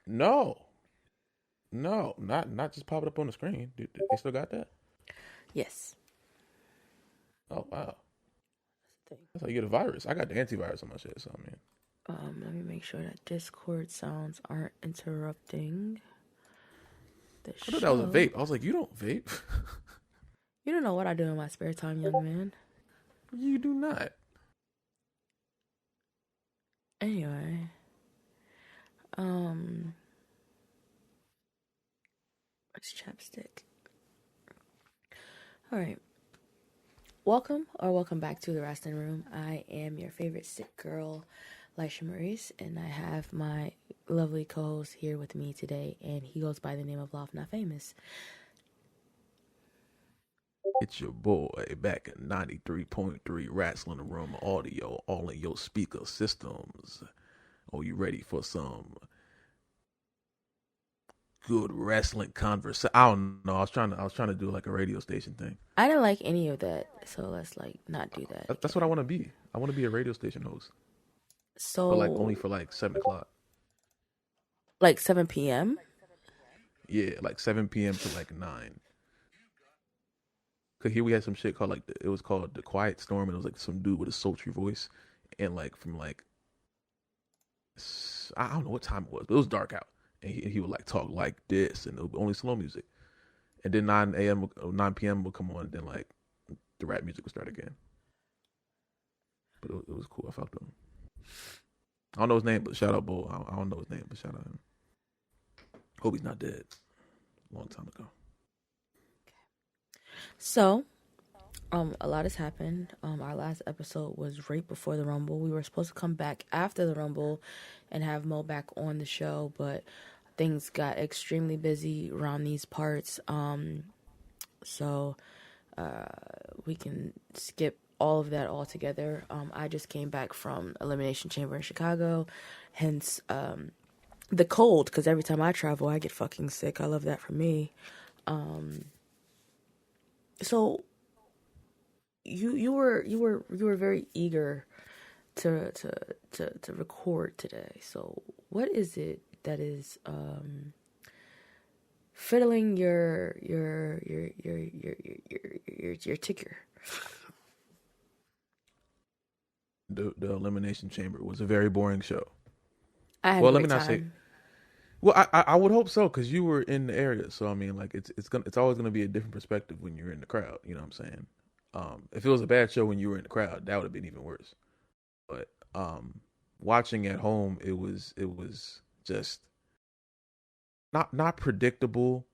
No, no, not just pop it up on the screen. They still got that? Yes. Oh wow, Thing. that's how you get a virus. I got the antivirus on my shit, so I mean, Let me make sure that Discord sounds aren't interrupting the I thought that was a show. vape. I was like, you don't vape. You don't know what I do in my spare time, young man. You do not. Anyway, um, it's chapstick. All right. Welcome back to the WRASSLIN Room. I am your favorite sick girl, Lysha Maurice, and I have my lovely co-host here with me today, and he goes by the name of Love Not Famous. It's your boy back in 93.3 Wrestling Room audio, all in your speaker systems. Are you ready for some good wrestling conversation? I don't know. I was trying to do like a radio station thing. I didn't like any of that, so let's like not do that That's what I again. want to be. I want to be a radio station host, but like only So, for like 7 o'clock. like 7 p.m. Yeah, like 7 p.m. to like 9. Cause here we had some shit called like it was called the Quiet Storm, and it was like some dude with a sultry voice, and like from like I don't know what time it was, but it was dark out, and he would like talk like this, and it would be only slow music, and then 9 a.m. 9 p.m. would come on, and then like the rap music would start again. But it was cool. I fucked with him. I don't know his name, but shout out Bull. I don't know his name, but shout out him. Hope he's not dead. Long time ago. So, a lot has happened. Our last episode was right before the Rumble. We were supposed to come back after the Rumble and have Mo back on the show, but things got extremely busy around these parts. So we can skip all of that altogether. I just came back from Elimination Chamber in Chicago, hence the cold. Because every time I travel, I get fucking sick. I love that for me. So you were very eager to record today. So what is it that is fiddling your ticker? The Elimination Chamber was a very boring show. I had a Well, let me great not say. time. Well, I would hope so because you were in the area. So I mean, like it's always gonna be a different perspective when you're in the crowd. You know what I'm saying? If it was a bad show when you were in the crowd, that would have been even worse. But watching at home, it was just not predictable.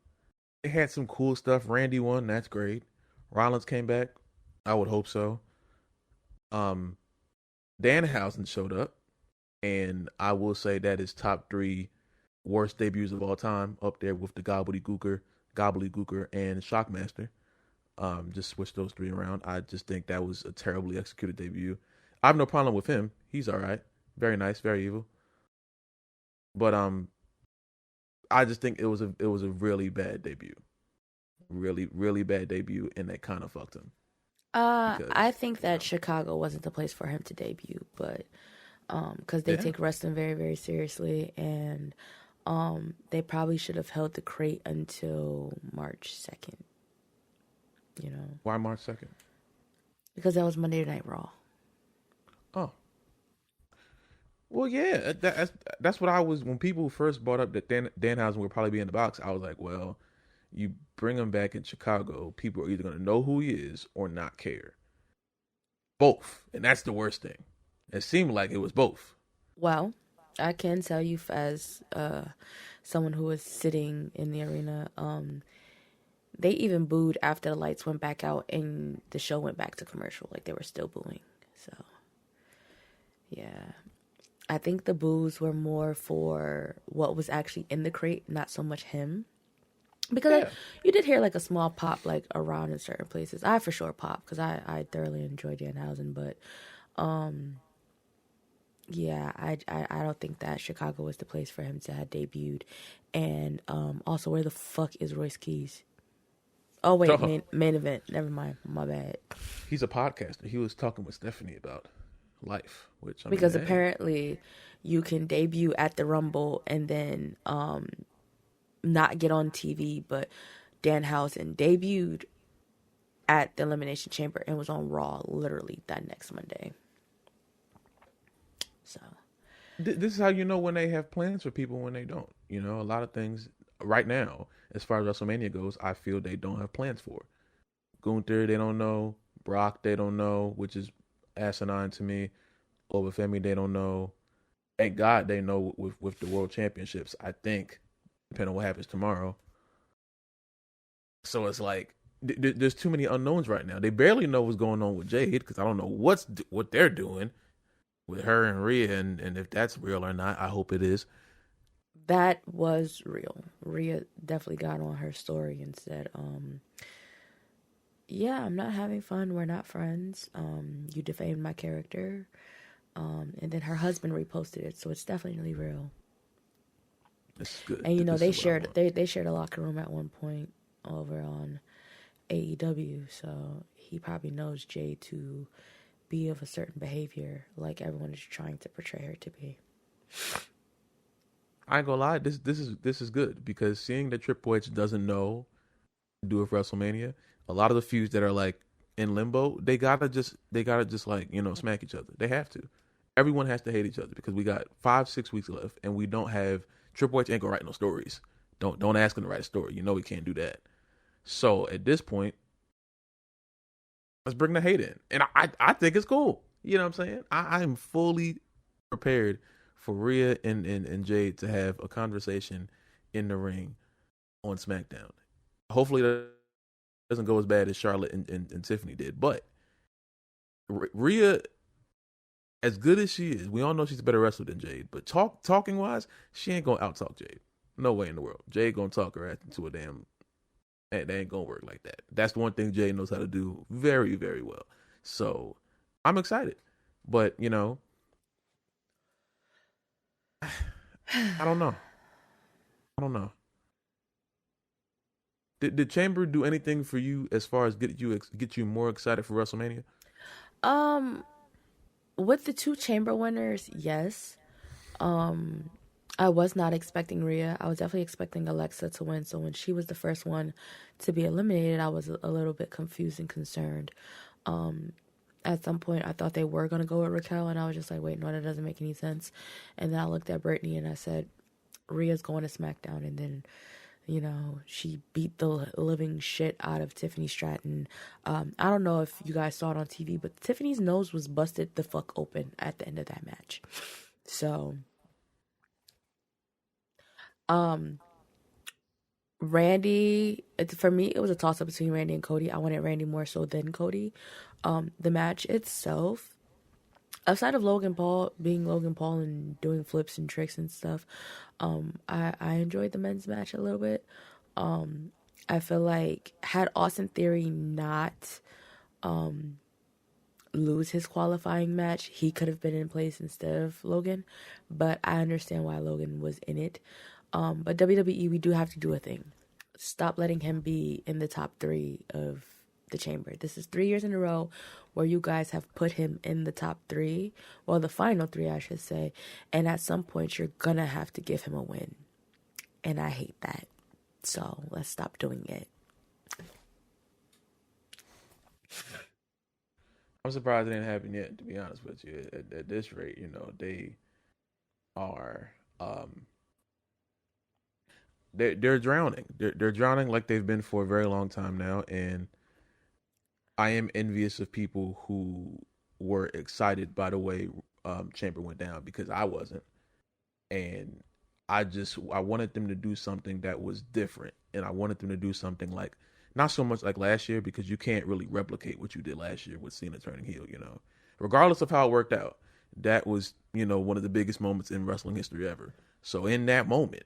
It had some cool stuff. Randy won, that's great. Rollins came back. I would hope so. Um, Danhausen showed up, and I will say that is top three worst debuts of all time, up there with the Gobbledygooker, and Shockmaster. Just switch those three around. I just think that was a terribly executed debut. I have no problem with him. He's all right. Very nice, very evil. But I just think it was a really bad debut. Really, really bad debut, and that kind of fucked him I because think that Chicago wasn't the place for him to debut, but because they yeah. take wrestling very, very seriously, and they probably should have held the crate until March 2nd, you know, Why March 2nd? because that was Monday Night Raw. Oh, well, yeah. That's what I was when people first brought up that Danhausen would probably be in the box. I was like, well, you bring him back in Chicago, people are either gonna know who he is or not care. Both, and that's the worst thing. It seemed like it was both. Well, I can tell you as someone who was sitting in the arena, they even booed after the lights went back out and the show went back to commercial. Like they were still booing. So, yeah. I think the boos were more for what was actually in the crate, not so much him. Because Yeah. you did hear like a small pop like around in certain places. I for sure pop because I thoroughly enjoy Danhausen, but yeah, I don't think that Chicago was the place for him to have debuted. And also, where the fuck is Royce Keys? Oh wait, Duh. main event. Never mind, my bad. He's a podcaster. He was talking with Stephanie about life. Which I mean, Because hey, apparently you can debut at the Rumble and then not get on TV, but Danhausen debuted at the Elimination Chamber and was on Raw literally that next Monday. So this is how you know when they have plans for people when they don't. You know, a lot of things right now, as far as WrestleMania goes, I feel they don't have plans for. Gunther, they don't know. Brock, they don't know, which is asinine to me. Obafemi, they don't know. Thank God they know with the World Championships. I think, depending on what happens tomorrow. So it's like there's too many unknowns right now. They barely know what's going on with Jade because I don't know what they're doing with her and Rhea, and if that's real or not. I hope it is. that was real. Rhea definitely got on her story and said, yeah, I'm not having fun. We're not friends. You defamed my character. And then her husband reposted it, so it's definitely real. This is good. And you know, This they is what I shared want. they shared a locker room at one point over on AEW, so he probably knows Jay to be of a certain behavior, like everyone is trying to portray her to be. I ain't gonna lie. This is good because seeing that Triple H doesn't know to do with WrestleMania, a lot of the feuds that are like in limbo, they gotta just like smack each other. They have to. Everyone has to hate each other because we got 5 6 weeks left and we don't have Triple H ain't gonna write no stories. Don't ask him to write a story. You know he can't do that. So at this point, let's bring the hate in, and I think it's cool. You know what I'm saying? I am fully prepared for Rhea and Jade to have a conversation in the ring on SmackDown. Hopefully that doesn't go as bad as Charlotte and Tiffany did, but Rhea, as good as she is, we all know she's a better wrestler than Jade. But talking wise, she ain't gonna outtalk Jade. No way in the world. Jade gonna talk her ass into a damn. That ain't gonna work like that. That's the one thing Jade knows how to do very very well. So I'm excited, but I don't know. I don't know. Did Chamber do anything for you as far as get you more excited for WrestleMania? Um, with the two chamber winners, yes. Um, I was not expecting Rhea. I was definitely expecting Alexa to win. So when she was the first one to be eliminated, I was a little bit confused and concerned. Um, at some point, I thought they were going to go with Raquel, and I was just like, wait, no, that doesn't make any sense. And then I looked at Brittany and I said, Rhea's going to SmackDown. And then, she beat the living shit out of Tiffany Stratton. I don't know if you guys saw it on TV, but Tiffany's nose was busted the fuck open at the end of that match. So, um, Randy, for me, it was a toss up between Randy and Cody. I wanted Randy more so than Cody. The match itself, aside of Logan Paul being Logan Paul and doing flips and tricks and stuff, I enjoyed the men's match a little bit. I feel like had Austin Theory not lose his qualifying match, he could have been in place instead of Logan. But I understand why Logan was in it. But WWE, we do have to do a thing. Stop letting him be in the top three of the chamber. This is 3 years in a row where you guys have put him in the top three. Well, the final three, I should say. And at some point, you're gonna have to give him a win. And I hate that. So let's stop doing it. I'm surprised it didn't happen yet. To be honest with you, at this rate, they are they're drowning. They're drowning like they've been for a very long time now, and I am envious of people who were excited by the way Chamber went down because I wasn't, and I wanted them to do something that was different, and I wanted them to do something like not so much like last year because you can't really replicate what you did last year with Cena turning heel. Regardless of how it worked out, that was one of the biggest moments in wrestling history ever. So in that moment,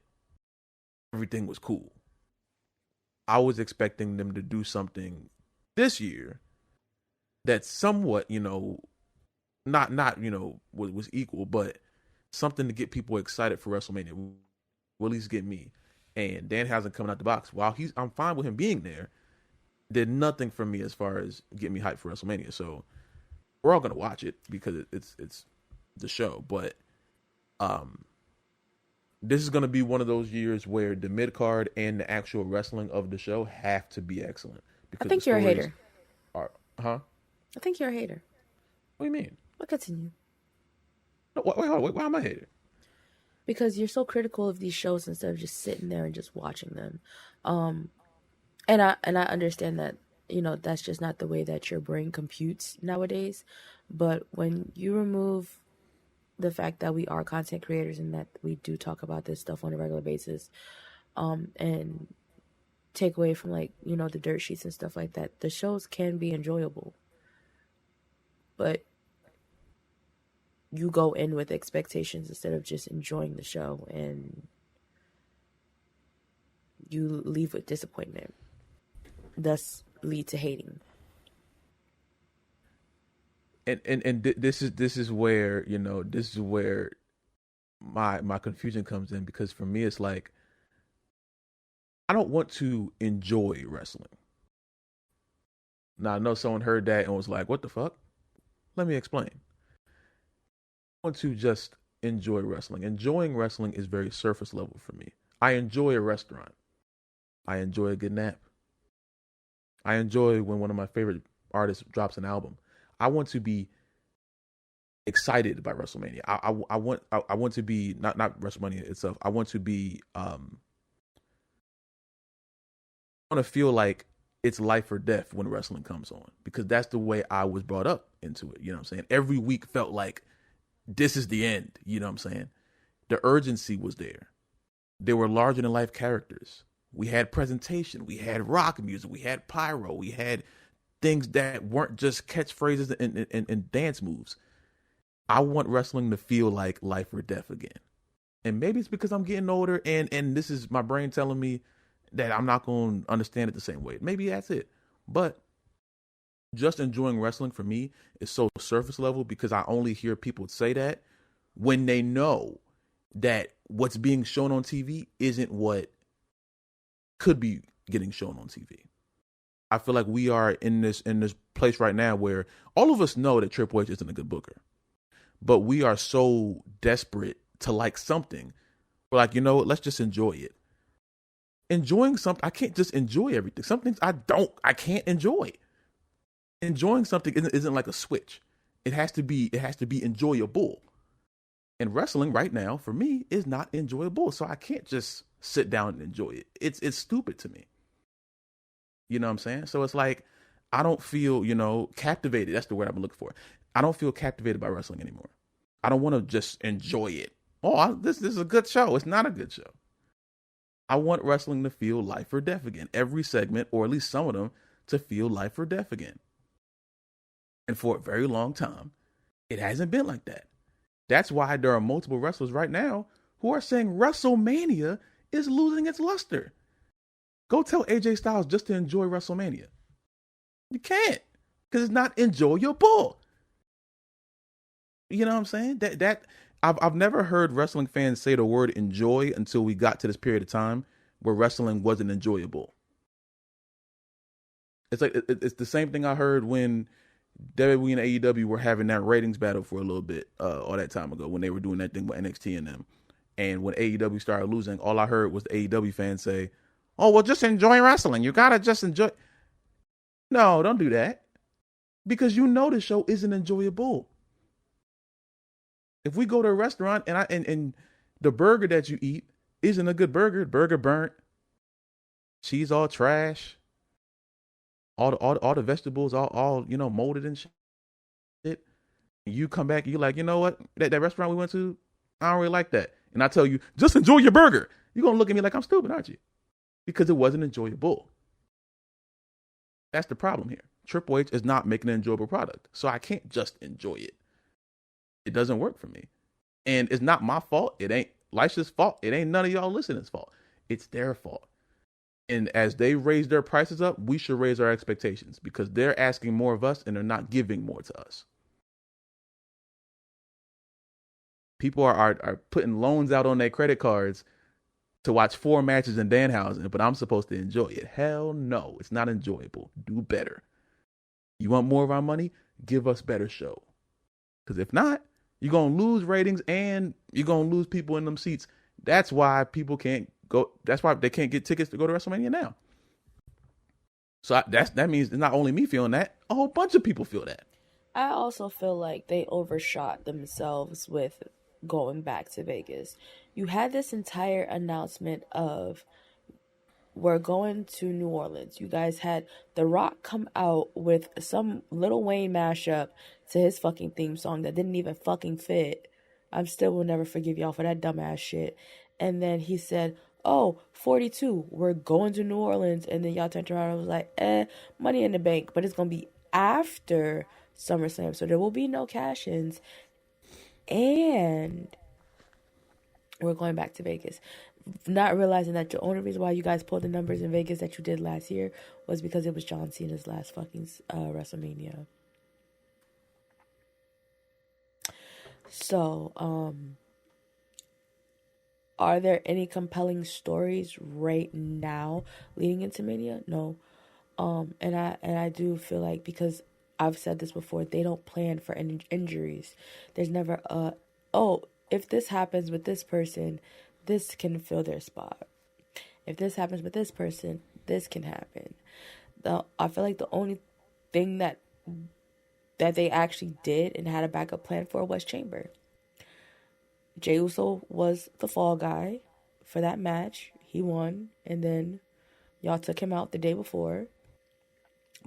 everything was cool. I was expecting them to do something this year that somewhat, not was equal, but something to get people excited for WrestleMania. Will at least get me. And Danhausen coming out the box, while I'm fine with him being there, did nothing for me as far as getting me hyped for WrestleMania. So we're all gonna watch it because it's the show. But um, this is gonna be one of those years where the mid card and the actual wrestling of the show have to be excellent I because the think you're a stories hater. are. Huh? I think you're a hater. What do you mean? But continue. No, wait, why am I hating? Because you're so critical of these shows instead of just sitting there and just watching them. And I understand that, that's just not the way that your brain computes nowadays. But when you remove the fact that we are content creators and that we do talk about this stuff on a regular basis, and take away from the dirt sheets and stuff like that, the shows can be enjoyable. But you go in with expectations instead of just enjoying the show, and you leave with disappointment, thus lead to hating. This is where this is where my confusion comes in, because for me it's like I don't want to enjoy wrestling. Now I know someone heard that and was like, "What the fuck?" Let me explain. I want to just enjoy wrestling. Enjoying wrestling is very surface level for me. I enjoy a restaurant. I enjoy a good nap. I enjoy when one of my favorite artists drops an album. I want to be excited by WrestleMania. I want to be not WrestleMania itself. I want to be I want to feel like it's life or death when wrestling comes on, because that's the way I was brought up into it. You know what I'm saying? Every week felt like this is the end. You know what I'm saying? The urgency was there. There were larger than life characters. We had presentation. We had rock music. We had pyro. We had things that weren't just catchphrases and dance moves. I want wrestling to feel like life or death again. And maybe it's because I'm getting older and this is my brain telling me that I'm not going to understand it the same way. Maybe that's it. But just enjoying wrestling for me is so surface level, because I only hear people say that when they know that what's being shown on TV isn't what could be getting shown on TV. I feel like we are in this place right now where all of us know that Triple H isn't a good booker, but we are so desperate to like something. We're like, let's just enjoy it. Enjoying something, I can't just enjoy everything. Some things I can't enjoy. Enjoying something isn't like a switch. It has to be enjoyable. And wrestling right now for me is not enjoyable. So I can't just sit down and enjoy it. It's stupid to me. You know what I'm saying? So it's like I don't feel, captivated. That's the word I've been looking for. I don't feel captivated by wrestling anymore. I don't want to just enjoy it. This is a good show. It's not a good show. I want wrestling to feel life or death again. Every segment, or at least some of them, to feel life or death again. And for a very long time, it hasn't been like that. That's why there are multiple wrestlers right now who are saying WrestleMania is losing its luster. Go tell AJ Styles just to enjoy WrestleMania. You can't, because it's not enjoyable. You know what I'm saying? I've never heard wrestling fans say the word enjoy until we got to this period of time where wrestling wasn't enjoyable. It's like it's the same thing I heard when WWE and AEW were having that ratings battle for a little bit all that time ago, when they were doing that thing with NXT and them. And when AEW started losing, all I heard was the AEW fans say, "Oh, well, just enjoy wrestling. You gotta just enjoy." No, don't do that, because the show isn't enjoyable. If we go to a restaurant and the burger that you eat isn't a good burger burnt, cheese all trash, all the vegetables all molded and shit. You come back, you like, you know what? That restaurant we went to, I don't really like that. And I tell you, just enjoy your burger. You're gonna look at me like I'm stupid, aren't you? Because it wasn't enjoyable. That's the problem here. Triple H is not making an enjoyable product, so I can't just enjoy it. It doesn't work for me. And it's not my fault. It ain't Lysha's fault. It ain't none of y'all listeners' fault. It's their fault. And as they raise their prices up, we should raise our expectations, because they're asking more of us and they're not giving more to us. People are putting loans out on their credit cards to watch 4 matches in Danhausen, but I'm supposed to enjoy it. Hell no, it's not enjoyable. Do better. You want more of our money? give us better show. Because if not, you're gonna lose ratings and you're gonna lose people in them seats. That's why people can't go. That's why they can't get tickets to go to WrestleMania now. So that means it's not only me feeling that, a whole bunch of people feel that. I also feel like they overshot themselves with going back to Vegas. You had this entire announcement of we're going to New Orleans. You guys had The Rock come out with some Lil Wayne mashup to his fucking theme song that didn't even fucking fit. I still will never forgive y'all for that dumbass shit. And then he said, oh, 42, we're going to New Orleans. And then y'all turned around and was like, Money in the Bank. But it's going to be after SummerSlam. So there will be no cash-ins. And we're going back to Vegas. Not realizing that the only reason why you guys pulled the numbers in Vegas that you did last year was because it was John Cena's last fucking WrestleMania. So, are there any compelling stories right now leading into Mania? No. And I do feel like, because I've said this before, they don't plan for any injuries. There's never if this happens with this person, this can fill their spot. If this happens with this person, this can happen. I feel like the only thing that they actually did and had a backup plan for was Chamber. Jey Uso was the fall guy for that match. He won, and then y'all took him out the day before.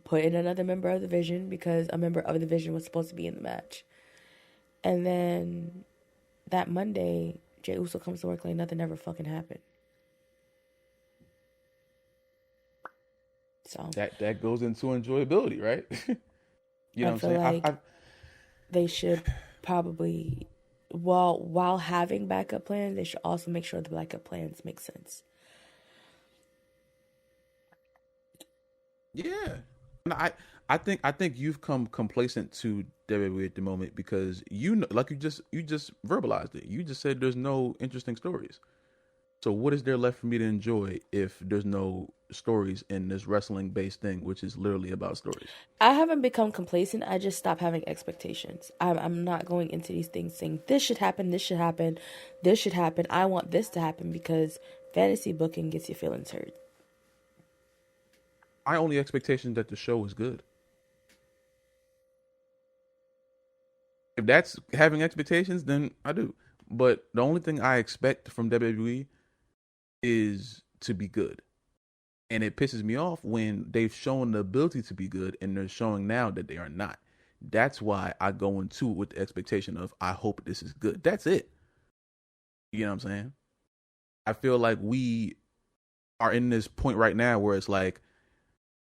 Put in another member of the Division because a member of the Division was supposed to be in the match. And then that Monday, Jey Uso comes to work like nothing ever fucking happened. So that goes into enjoyability, right? You know what I'm saying? Like they should probably, while having backup plans, they should also make sure the backup plans make sense. Yeah. I think you've come complacent to WWE at the moment because like you just verbalized it. You just said there's no interesting stories. So what is there left for me to enjoy if there's no stories in this wrestling based thing, which is literally about stories? I haven't become complacent. I just stopped having expectations. I'm not going into these things saying this should happen, this should happen, this should happen. I want this to happen because fantasy booking gets your feelings hurt. My only expectation is that the show is good. If that's having expectations, then I do. But the only thing I expect from WWE is to be good. And it pisses me off when they've shown the ability to be good and they're showing now that they are not. That's why I go into it with the expectation of, I hope this is good. That's it. You know what I'm saying? I feel like we are in this point right now where it's like,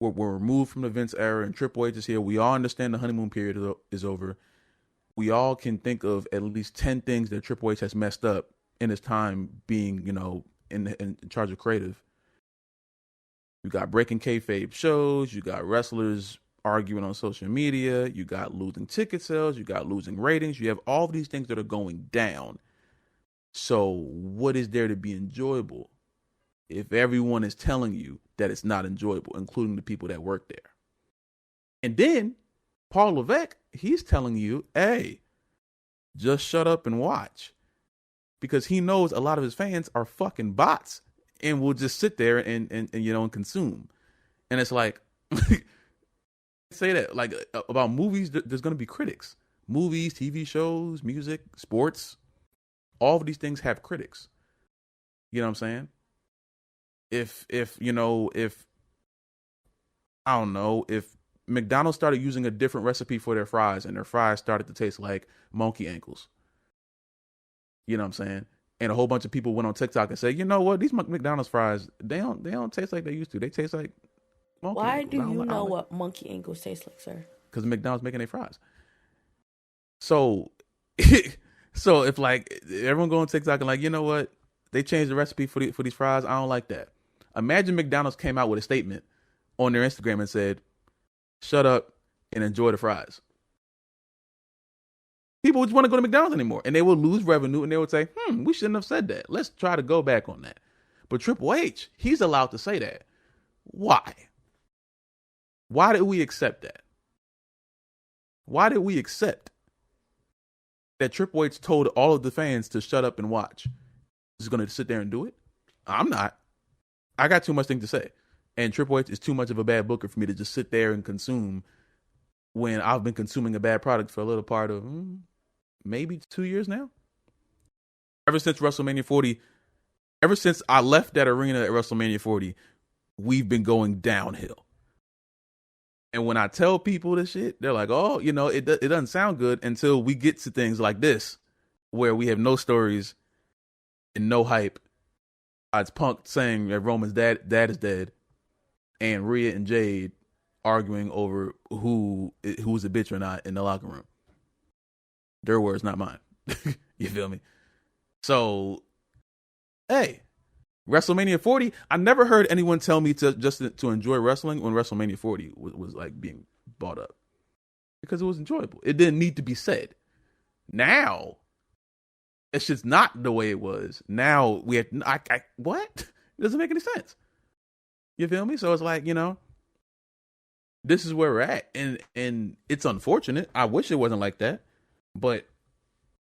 we're removed from the Vince era and Triple H is here. We all understand the honeymoon period is over. We all can think of at least 10 things that Triple H has messed up in his time being, in charge of creative. You got breaking kayfabe shows. You got wrestlers arguing on social media. You got losing ticket sales. You got losing ratings. You have all of these things that are going down. So what is there to be enjoyable if everyone is telling you that it's not enjoyable, including the people that work there? And then Paul Levesque, he's telling you, hey, just shut up and watch. Because he knows a lot of his fans are fucking bots and will just sit there and consume. And it's like, say that, like, about movies, there's going to be critics. Movies, TV shows, music, sports, all of these things have critics. You know what I'm saying? If I don't know, if McDonald's started using a different recipe for their fries and their fries started to taste like monkey ankles, you know what I'm saying? And a whole bunch of people went on TikTok and said, you know what, these McDonald's fries, they don't taste like they used to. They taste like monkey Why ankles. do you know what monkey ankles taste like, sir? Because McDonald's making their fries. So, so if like everyone go on TikTok and like, you know what, they changed the recipe for these fries, I don't like that. Imagine McDonald's came out with a statement on their Instagram and said, shut up and enjoy the fries. People just want to go to McDonald's anymore, and they will lose revenue, and they would say, we shouldn't have said that. Let's try to go back on that. But Triple H, he's allowed to say that. Why? Why did we accept that? Why did we accept that Triple H told all of the fans to shut up and watch? Is going to sit there and do it? I'm not. I got too much thing to say. And Triple H is too much of a bad booker for me to just sit there and consume when I've been consuming a bad product for a little part of maybe 2 years now. Ever since WrestleMania 40, ever since I left that arena at WrestleMania 40, we've been going downhill. And when I tell people this shit, they're like, oh, it doesn't sound good until we get to things like this, where we have no stories and no hype. It's Punk saying that Roman's dad is dead, and Rhea and Jade arguing over who's a bitch or not in the locker room. Their words, not mine. You feel me? So, hey, WrestleMania 40. I never heard anyone tell me to enjoy wrestling when WrestleMania 40 was like being brought up, because it was enjoyable. It didn't need to be said. Now, it's just not the way it was. Now we have what? It doesn't make any sense. You feel me? So it's like, this is where we're at, and it's unfortunate. I wish it wasn't like that, but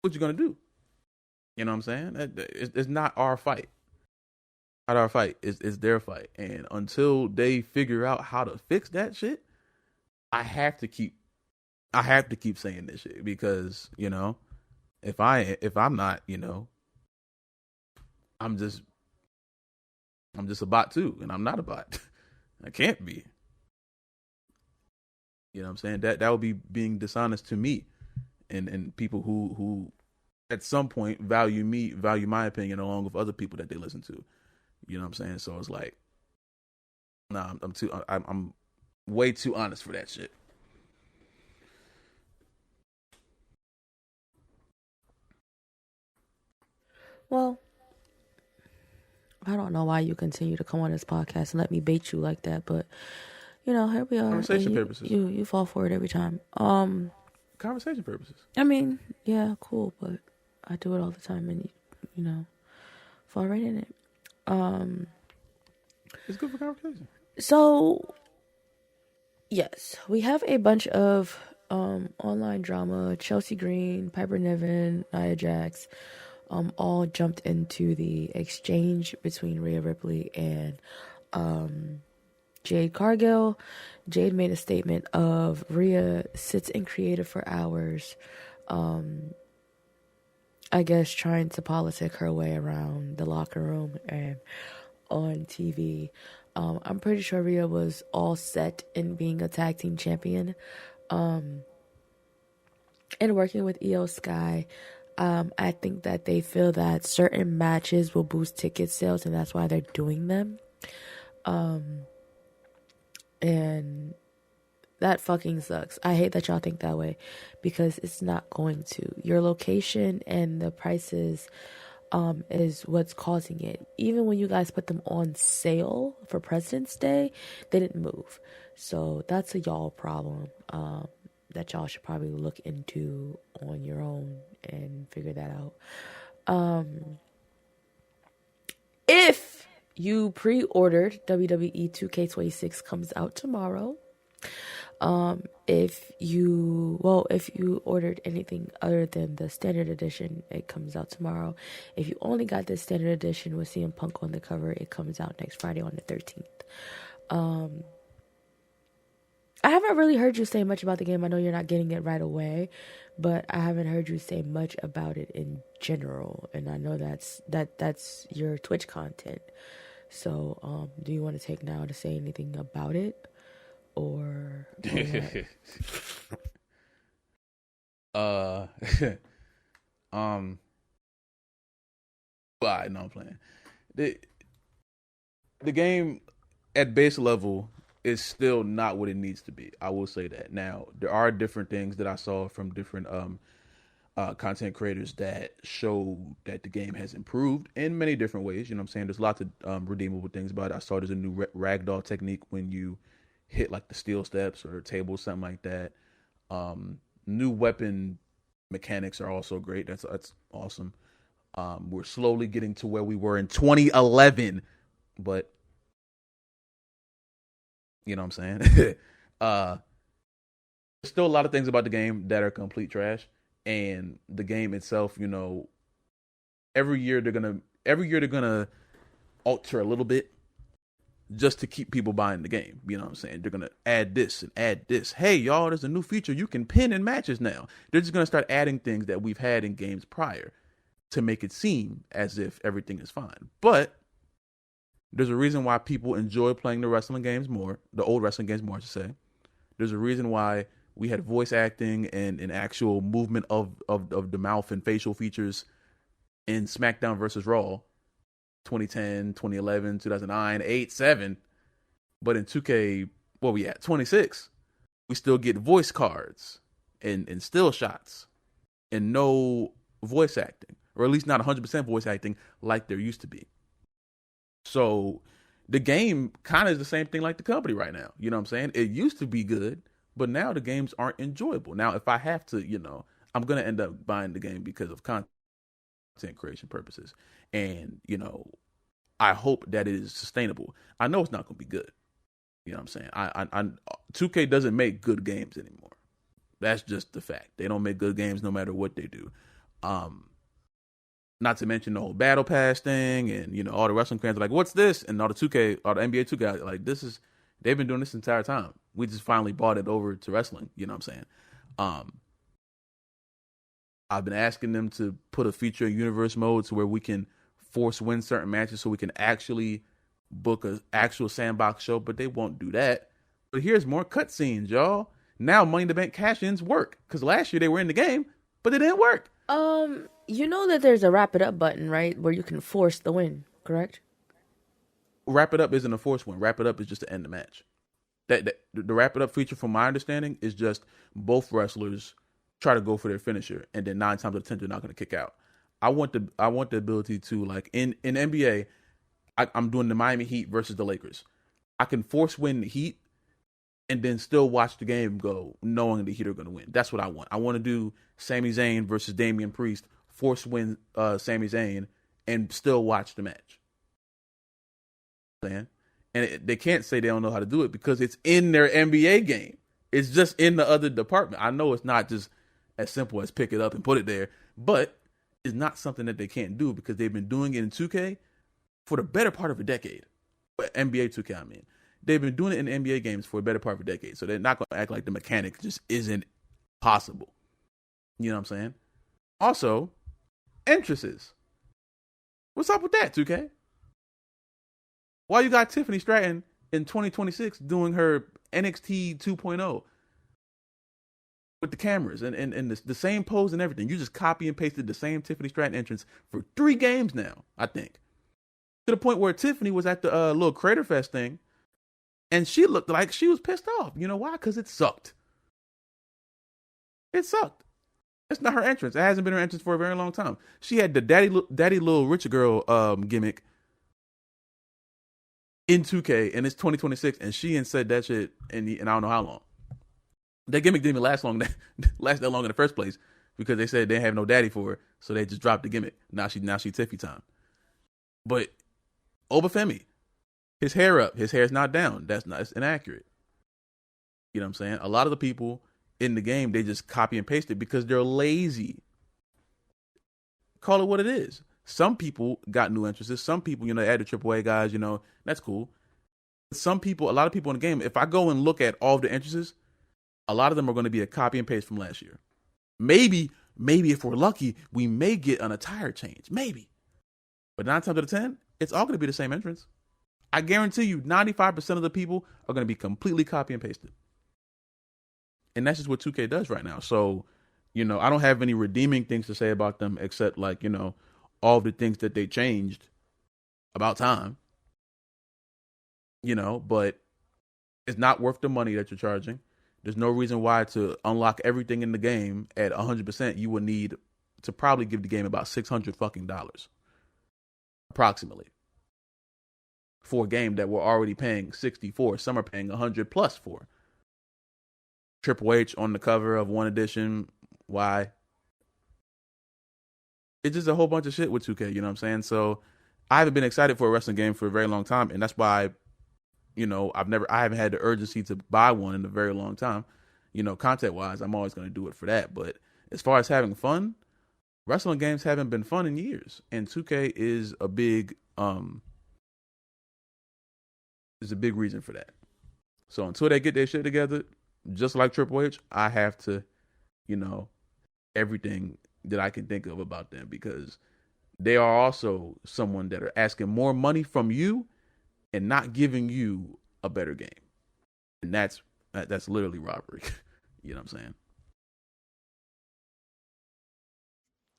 what you gonna do? You know what I'm saying? It's not our fight. Not our fight. It's their fight. And until they figure out how to fix that shit, I have to keep saying this shit, because if I'm not, I'm just a bot too, and I'm not a bot. I can't be. You know what I'm saying? That would be being dishonest to me, and people who at some point value my opinion along with other people that they listen to. You know what I'm saying? So it's like, nah, I'm way too honest for that shit. Well, I don't know why you continue to come on this podcast and let me bait you like that, but here we are. Conversation purposes. You fall for it every time. Conversation purposes. I mean, yeah, cool, but I do it all the time, and you fall right in it. It's good for conversation. So, yes, we have a bunch of online drama. Chelsea Green, Piper Niven, Nia Jax, all jumped into the exchange between Rhea Ripley and Jade Cargill. Jade made a statement of Rhea sits in creative for hours, I guess trying to politic her way around the locker room and on TV. I'm pretty sure Rhea was all set in being a tag team champion, and working with Io Sky. I think that they feel that certain matches will boost ticket sales, and that's why they're doing them. And that fucking sucks. I hate that y'all think that way, because it's not going to. Your location and the prices is what's causing it. Even when you guys put them on sale for President's Day, they didn't move. So that's a y'all problem that y'all should probably look into on your own and figure that out. If you pre-ordered, WWE 2K26 comes out tomorrow. If you ordered anything other than the standard edition, it comes out tomorrow. If you only got the standard edition with CM Punk on the cover, it comes out next Friday on the 13th. I haven't really heard you say much about the game. I know you're not getting it right away, but I haven't heard you say much about it in general. And I know that's your Twitch content. So, do you want to take now to say anything about it? Or But no, I'm playing. The game at base level is still not what it needs to be. I will say that. Now, there are different things that I saw from different content creators that show that the game has improved in many different ways. You know what I'm saying? There's lots of redeemable things about it. I saw there's a new ragdoll technique when you hit like the steel steps or tables, something like that. New weapon mechanics are also great. That's awesome. We're slowly getting to where we were in 2011, but you know what I'm saying? There's still a lot of things about the game that are complete trash, and the game itself, every year they're gonna alter a little bit just to keep people buying the game. You know what I'm saying? They're gonna add this and add this. Hey, y'all, there's a new feature. You can pin in matches now. They're just gonna start adding things that we've had in games prior to make it seem as if everything is fine. But there's a reason why people enjoy playing the old wrestling games more, I should say. There's a reason why we had voice acting and actual movement of the mouth and facial features in SmackDown versus Raw 2010, 2011, 2009, 8, 7. But in 2K, what we at? 26. We still get voice cards and still shots and no voice acting, or at least not 100% voice acting like there used to be. So the game kind of is the same thing like the company right now. You know what I'm saying? It used to be good, but now the games aren't enjoyable. Now, if I have to, I'm going to end up buying the game because of content creation purposes. And, I hope that it is sustainable. I know it's not going to be good. You know what I'm saying? I 2K doesn't make good games anymore. That's just the fact. They don't make good games no matter what they do. Not to mention the whole battle pass thing, and all the wrestling fans are like, "What's this?" And all the NBA 2K are like, "This is." They've been doing this the entire time. We just finally bought it over to wrestling. You know what I'm saying? I've been asking them to put a feature in universe mode to where we can force win certain matches, so we can actually book an actual sandbox show, but they won't do that. But here's more cutscenes, y'all. Now Money in the Bank cash-ins work, because last year they were in the game, but they didn't work. You know that there's a wrap it up button, right? Where you can force the win, correct? Wrap it up isn't a force win. Wrap it up is just to end the match. The wrap it up feature, from my understanding, is just both wrestlers try to go for their finisher, and then 9 times out of 10 they're not going to kick out. I want the ability to, like in NBA, I'm doing the Miami Heat versus the Lakers. I can force win the Heat and then still watch the game go, knowing the Heat are going to win. That's what I want. I want to do Sami Zayn versus Damian Priest, force win Sami Zayn, and still watch the match. And they can't say they don't know how to do it because it's in their NBA game. It's just in the other department. I know it's not just as simple as pick it up and put it there, but it's not something that they can't do because they've been doing it in 2K for the better part of a decade. NBA 2K, I mean. They've been doing it in NBA games for a better part of a decade, so they're not going to act like the mechanic just isn't possible. You know what I'm saying? Also, entrances. What's up with that, 2K? Why you got Tiffany Stratton in 2026 doing her NXT 2.0 with the cameras and the same pose and everything? You just copy and pasted the same Tiffany Stratton entrance for 3 games now, I think. To the point where Tiffany was at the little Crater Fest thing, and she looked like she was pissed off. You know why? Because it sucked. It sucked. It's not her entrance. It hasn't been her entrance for a very long time. She had the daddy little rich girl gimmick in 2K, and it's 2026, and she ain't said that shit in I don't know how long. That gimmick didn't even last that long in the first place because they said they didn't have no daddy for her, so they just dropped the gimmick. Now she Tiffy time. But Obafemi, his hair up, his hair's not down. It's inaccurate. You know what I'm saying? A lot of the people in the game, they just copy and paste it because they're lazy. Call it what it is. Some people got new entrances. Some people, add the AAA guys, that's cool. Some people, a lot of people in the game, if I go and look at all of the entrances, a lot of them are going to be a copy and paste from last year. Maybe if we're lucky, we may get an attire change. Maybe. But 9 times out of 10, it's all going to be the same entrance. I guarantee you 95% of the people are going to be completely copy and pasted. And that's just what 2K does right now. So, I don't have any redeeming things to say about them except all the things that they changed about time. But it's not worth the money that you're charging. There's no reason why to unlock everything in the game at 100%. You would need to probably give the game about $600 fucking dollars. Approximately. For a game that we're already paying 60 for. Some are paying 100 plus for. Triple H on the cover of one edition. Why? It's just a whole bunch of shit with 2K, you know what I'm saying? So I haven't been excited for a wrestling game for a very long time, and that's why, I haven't had the urgency to buy one in a very long time. content wise, I'm always going to do it for that. But as far as having fun, wrestling games haven't been fun in years, and 2K is a big reason for that. So until they get their shit together, just like Triple H, I have to, you know, everything that I can think of about them, because they are also someone that are asking more money from you and not giving you a better game, and that's literally robbery. You know what I'm saying?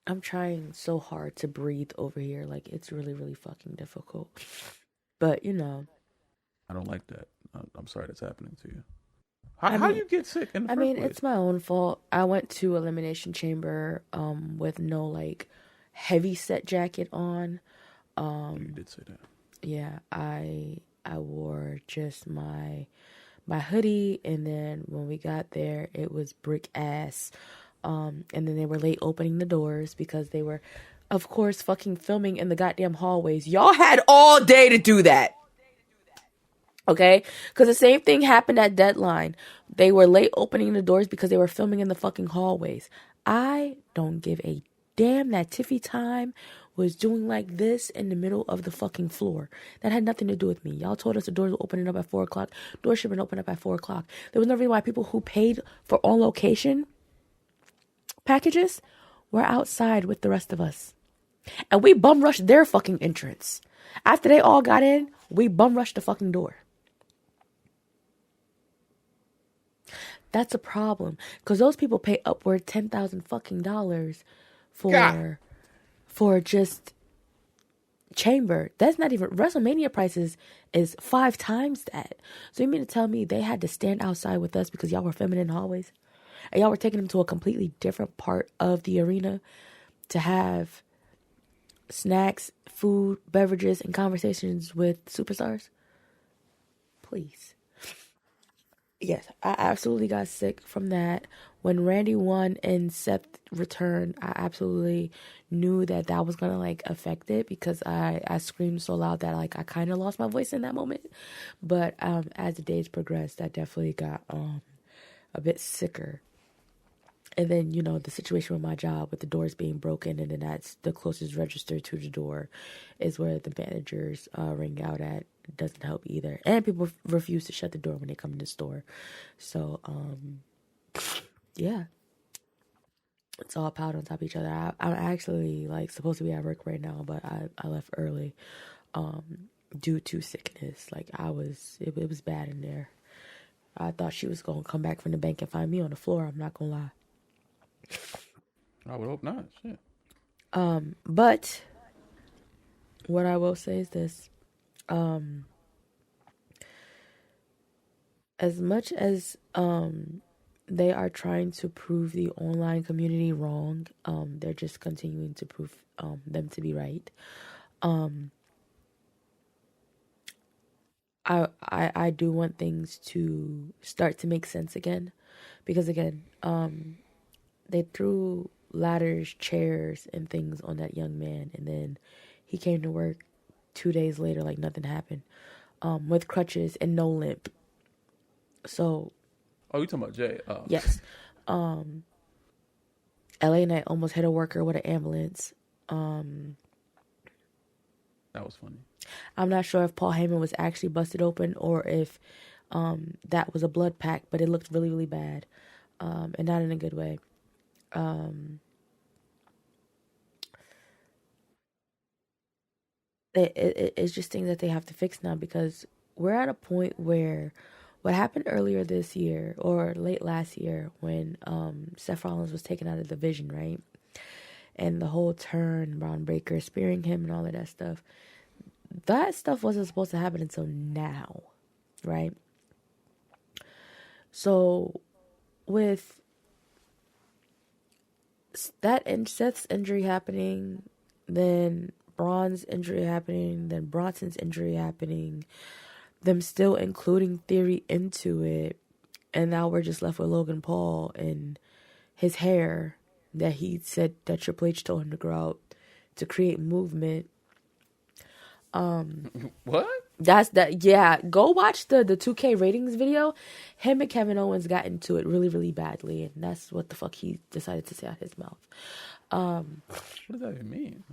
I'm trying so hard to breathe over here. Like, it's really, really fucking difficult. But, I don't like that. I'm sorry that's happening to you. I How do mean, you get sick in the I first mean, place? it's my own fault. I went to Elimination Chamber with no like heavy set jacket on. You did say that. Yeah, I wore just my hoodie, and then when we got there, it was brick ass. And then they were late opening the doors because they were, of course, fucking filming in the goddamn hallways. Y'all had all day to do that. Okay? Because the same thing happened at Deadline. They were late opening the doors because they were filming in the fucking hallways. I don't give a damn that Tiffy Time was doing like this in the middle of the fucking floor. That had nothing to do with me. Y'all told us the doors were opening up at 4 o'clock. Doors should have been open up at 4 o'clock. There was no reason why people who paid for on location packages were outside with the rest of us. And we bum rushed their fucking entrance. After they all got in, we bum rushed the fucking door. That's a problem, because those people pay upward $10,000 fucking dollars God. for just chamber. That's not even WrestleMania prices is 5 times that. So you mean to tell me they had to stand outside with us because y'all were filming in hallways, and y'all were taking them to a completely different part of the arena to have snacks, food, beverages, and conversations with superstars? Please. Yes, I absolutely got sick from that. When Randy won and Seth returned, I absolutely knew that that was gonna like affect it, because I screamed so loud that like I kind of lost my voice in that moment. But as the days progressed, I definitely got a bit sicker. And then, the situation with my job with the doors being broken, and then that's the closest register to the door is where the managers ring out at. It doesn't help either. And people refuse to shut the door when they come in the store. So, yeah, it's all piled on top of each other. I'm actually like supposed to be at work right now, but I left early due to sickness. Like it was bad in there. I thought she was going to come back from the bank and find me on the floor. I'm not going to lie. I would hope not. Shit. But what I will say is this. As much as they are trying to prove the online community wrong, they're just continuing to prove them to be right. I do want things to start to make sense again, because again, they threw ladders, chairs, and things on that young man, and then he came to work 2 days later like nothing happened, with crutches and no limp. So, Oh, you talking about Jay? Oh. yes, LA Knight almost hit a worker with an ambulance. That was funny. I'm not sure if Paul Heyman was actually busted open or if that was a blood pack, but it looked really, really bad, and not in a good way. It's just things that they have to fix now, because we're at a point where what happened earlier this year or late last year when Seth Rollins was taken out of the division, right? And the whole turn, Braun Breaker spearing him and all of that stuff. That stuff wasn't supposed to happen until now, right? So with that and Seth's injury happening, then Braun's injury happening, then Bronson's injury happening, them still including Theory into it, and now we're just left with Logan Paul and his hair that he said that Triple H told him to grow out to create movement. What? That's that. Yeah, go watch the 2K ratings video. Him and Kevin Owens got into it really, really badly, and that's what the fuck he decided to say out his mouth. What does that even mean?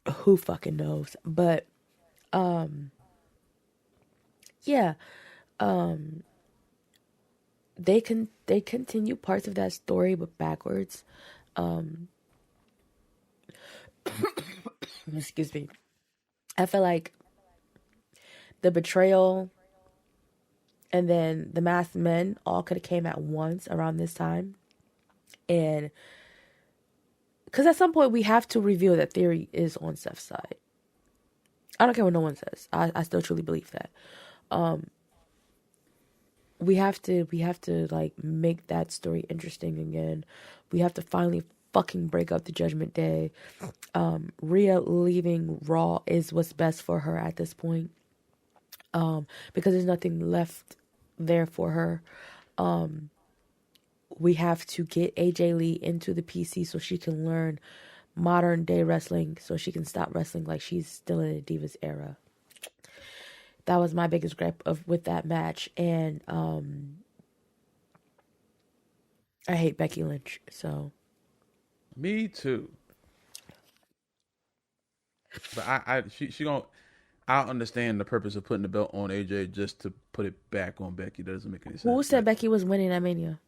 Who fucking knows? But yeah, they continue parts of that story, but backwards. Excuse me. I feel like the betrayal and then the masked men all could have came at once around this time, and because at some point we have to reveal that Theory is on Seth's side. I don't care what no one says. I still truly believe that. We have to like make that story interesting again. We have to finally fucking break up the Judgment Day. Rhea leaving Raw is what's best for her at this point. Because there's nothing left there for her. We have to get AJ Lee into the PC so she can learn modern day wrestling, so she can stop wrestling like she's still in the Divas era. That was my biggest gripe with that match, and I hate Becky Lynch. So Me too. But she don't. I understand the purpose of putting the belt on AJ just to put it back on Becky. That doesn't make any who sense. said But Becky was winning at Mania?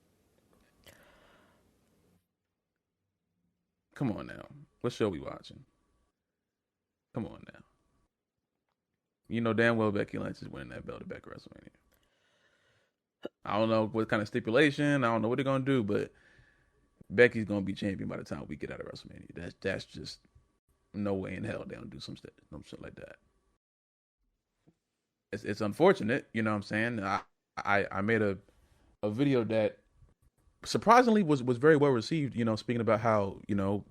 come on now, what show we watching? Come on now. You know damn well Becky Lynch is winning that belt back at WrestleMania. I don't know what kind of stipulation. I don't know what they're gonna do, but Becky's gonna be champion by the time we get out of WrestleMania. That's just no way in hell they don't do some shit like that. It's unfortunate, you know what I'm saying. I made a video that surprisingly was very well received. You know, speaking about how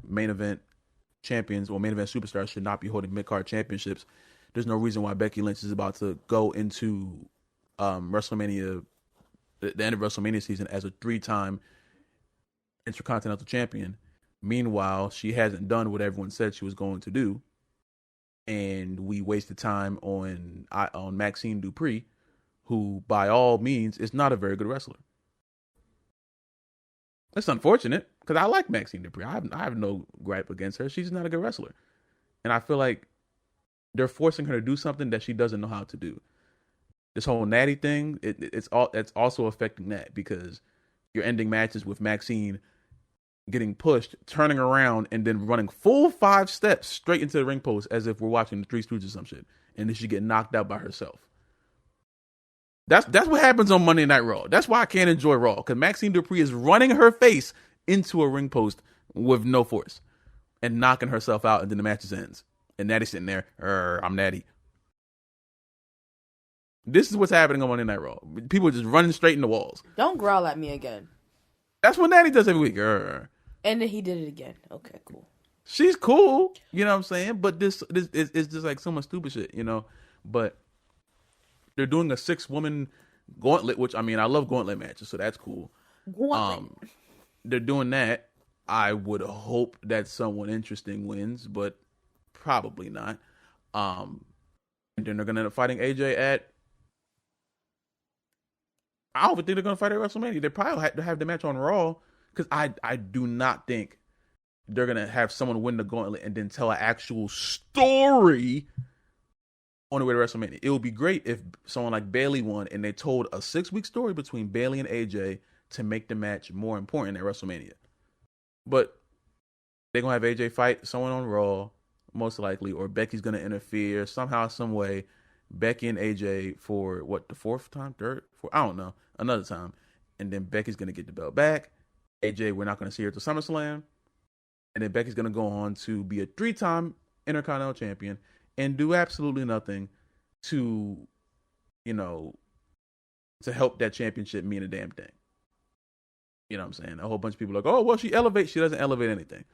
main event champions or main event superstars should not be holding mid card championships. There's no reason why Becky Lynch is about to go into WrestleMania, the end of WrestleMania season, as a 3-time Intercontinental Champion. Meanwhile, she hasn't done what everyone said she was going to do, and we wasted time on Maxine Dupree, who by all means is not a very good wrestler. It's unfortunate because I like Maxine Dupree. I have no gripe against her. She's not a good wrestler, and I feel like they're forcing her to do something that she doesn't know how to do. This whole natty thing, it's also affecting that, because you're ending matches with Maxine getting pushed, turning around, and then running full 5 steps straight into the ring post as if we're watching the Three Stooges or some shit, and then she get knocked out by herself. That's what happens on Monday Night Raw. That's why I can't enjoy Raw, because Maxine Dupree is running her face into a ring post with no force and knocking herself out, and then the match ends. And Natty's sitting there, I'm Natty. This is what's happening on Monday Night Raw. People are just running straight in the walls. Don't growl at me again. That's what Natty does every week. And then he did it again. Okay, cool. She's cool, you know what I'm saying? But this is just like so much stupid shit, you know? But they're doing a 6-woman gauntlet, which, I mean, I love gauntlet matches, so that's cool. They're doing that. I would hope that someone interesting wins, but probably not. And then they're going to end up fighting AJ at... I don't think they're going to fight at WrestleMania. They probably have the match on Raw, because I do not think they're going to have someone win the gauntlet and then tell an actual story on the way to WrestleMania. It would be great if someone like Bayley won and they told a 6-week story between Bayley and AJ to make the match more important at WrestleMania. But they're going to have AJ fight someone on Raw, most likely, or Becky's going to interfere somehow, some way. Becky and AJ for what, the 4th time, 3rd, 4th, I don't know, another time. And then Becky's going to get the belt back. AJ, we're not going to see her to SummerSlam. And then Becky's going to go on to be a 3-time Intercontinental Champion and do absolutely nothing to, to help that championship mean a damn thing. You know what I'm saying? A whole bunch of people are like, oh, well, she elevates. She doesn't elevate anything.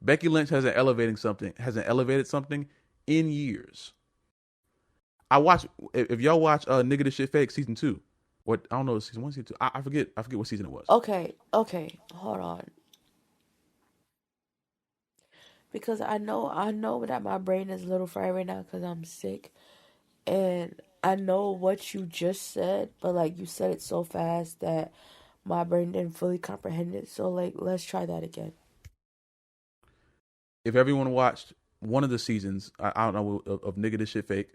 Becky Lynch hasn't elevated something in years. If y'all watch Nigga This Shit Fake season 2, what, I don't know, season 1, season 2, I forget what season it was. Okay, hold on. Because I know that my brain is a little fried right now because I'm sick, and I know what you just said, but like you said it so fast that my brain didn't fully comprehend it. So like, let's try that again. If everyone watched one of the seasons, I don't know, of Nigga This Shit Fake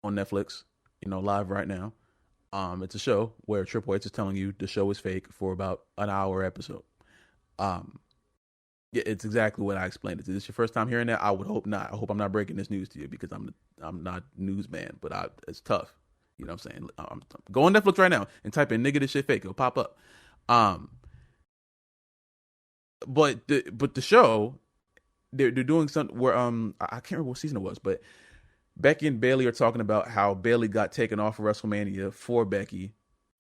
on Netflix, live right now. It's a show where Triple H is telling you the show is fake for about an hour episode. Um, yeah, it's exactly what I explained. Is this your first time hearing that? I would hope not. I hope I'm not breaking this news to you because I'm not newsman, but it's tough. You know what I'm saying? Go on Netflix right now and type in "nigga this shit fake." It'll pop up. Um, but the show they're doing something where I can't remember what season it was, but Becky and Bailey are talking about how Bailey got taken off of WrestleMania for Becky,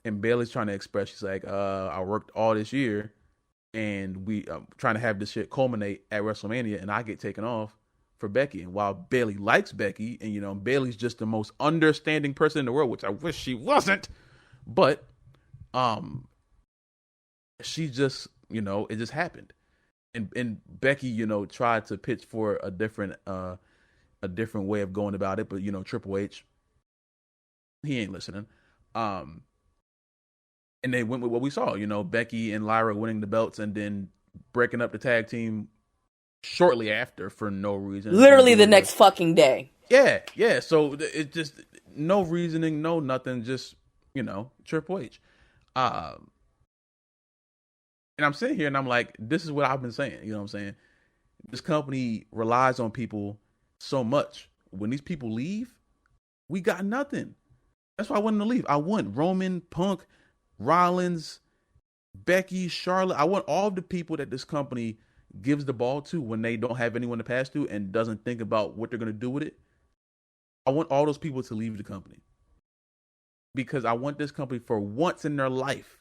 and Bailey's trying to express she's like, I worked all this year and we trying to have this shit culminate at WrestleMania, and I get taken off for Becky. And while Bailey likes Becky, and Bailey's just the most understanding person in the world, which I wish she wasn't, but she just it just happened, and Becky tried to pitch for a different way of going about it, but Triple H, he ain't listening. And they went with what we saw, Becky and Lyra winning the belts and then breaking up the tag team shortly after for no reason. Literally the next fucking day. Yeah. So it just no reasoning, no nothing, just Triple H. And I'm sitting here and I'm like, this is what I've been saying. You know what I'm saying? This company relies on people so much. When these people leave, we got nothing. That's why I wanted to leave. I want Roman, Punk, Rollins, Becky, Charlotte. I want all the people that this company gives the ball to when they don't have anyone to pass to and doesn't think about what they're going to do with it. I want all those people to leave the company because I want this company for once in their life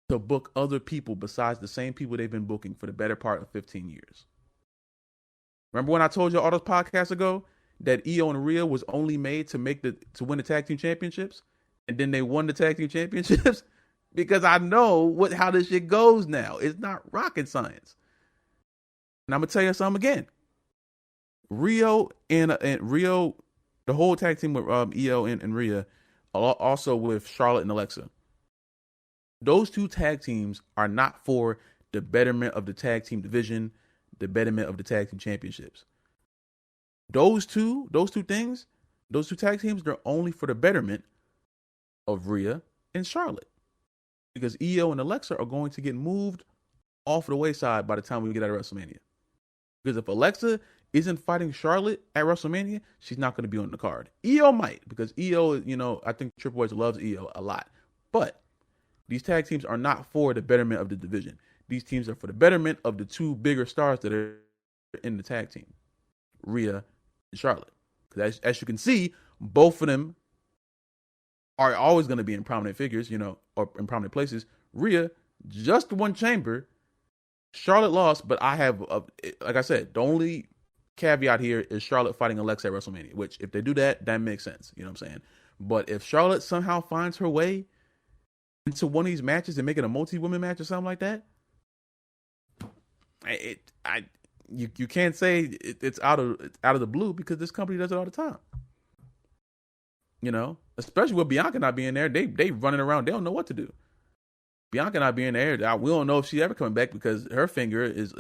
to book other people besides the same people they've been booking for the better part of 15 years. Remember when I told you all those podcasts ago that Io and Rhea was only made to win the tag team championships, and then they won the tag team championships? Because I know how this shit goes now. It's not rocket science. And I'm gonna tell you something again. Rio and Rio, the whole tag team with Io and Rhea, also with Charlotte and Alexa. Those two tag teams are not for the betterment of the tag team division, the betterment of the tag team championships. Those two things, those two tag teams, they're only for the betterment of Rhea and Charlotte. Because Io and Alexa are going to get moved off the wayside by the time we get out of WrestleMania. Because if Alexa isn't fighting Charlotte at WrestleMania, she's not going to be on the card. Io might, because Io, I think Triple H loves Io a lot. But these tag teams are not for the betterment of the division. These teams are for the betterment of the two bigger stars that are in the tag team, Rhea and Charlotte. Because as you can see, both of them are always going to be in prominent figures, or in prominent places. Rhea just won Chamber. Charlotte lost, but I have, like I said, the only caveat here is Charlotte fighting Alexa at WrestleMania, which if they do that, that makes sense. You know what I'm saying? But if Charlotte somehow finds her way into one of these matches and make it a multi-woman match or something like that, you can't say it's out of the blue, because this company does it all the time. Especially with Bianca not being there, they running around, they don't know what to do. Bianca not being there, we don't know if she's ever coming back because her finger is